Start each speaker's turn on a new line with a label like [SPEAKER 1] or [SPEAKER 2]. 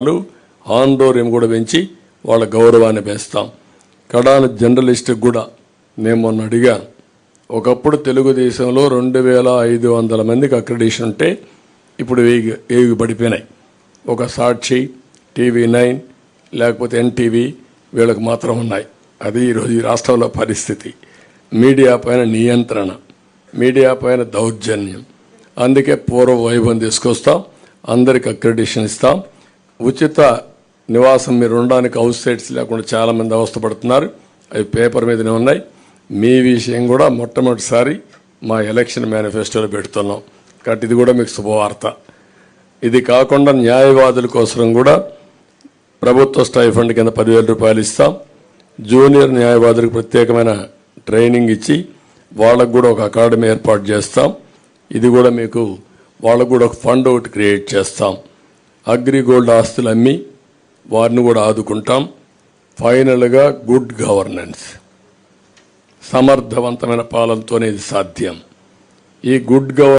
[SPEAKER 1] ఆందోళన కూడా పెంచి వాళ్ళ గౌరవాన్ని పెంచుతాం. కడాన జర్నలిస్టుకు కూడా నేను మొన్న అడిగాను. ఒకప్పుడు తెలుగుదేశంలో 2500 మందికి అక్రిడిషన్ ఉంటే ఇప్పుడు 1000 పడిపోయినాయి. ఒక సాక్షి, TV9 లేకపోతే NTV వీళ్ళకి మాత్రం ఉన్నాయి. అది ఈరోజు ఈ రాష్ట్రంలో పరిస్థితి. మీడియా పైన నియంత్రణ, మీడియా పైన దౌర్జన్యం. అందుకే పూర్వ వైభవం తీసుకొస్తాం, అందరికి అక్రిడిషన్ ఇస్తాం. ఉచిత నివాసం మీరు ఉండడానికి హౌస్ సైట్స్ లేకుండా చాలామంది అవస్థపడుతున్నారు. అవి పేపర్ మీదనే ఉన్నాయి. మీ విషయం కూడా మొట్టమొదటిసారి మా ఎలక్షన్ మేనిఫెస్టోలో పెడుతున్నాం కాబట్టి ఇది కూడా మీకు శుభవార్త. ఇది కాకుండా న్యాయవాదుల కోసం కూడా ప్రభుత్వ స్టైఫండ్ కింద 10,000 రూపాయలు ఇస్తాం. జూనియర్ న్యాయవాదులకు ప్రత్యేకమైన ట్రైనింగ్ ఇచ్చి వాళ్ళకు కూడా ఒక అకాడమీ ఏర్పాటు చేస్తాం. ఇది కూడా మీకు వాళ్ళకు కూడా ఒక ఫండ్ ఒకటి క్రియేట్ చేస్తాం. అగ్రిగోల్డ్ ఆస్తులు అమ్మి వారిని కూడా ఆదుకుంటాం. ఫైనల్గా గుడ్ గవర్నెన్స్, సమర్థవంతమైన పాలనతోనే ఇది సాధ్యం. ఈ గుడ్ గవర్నెన్స్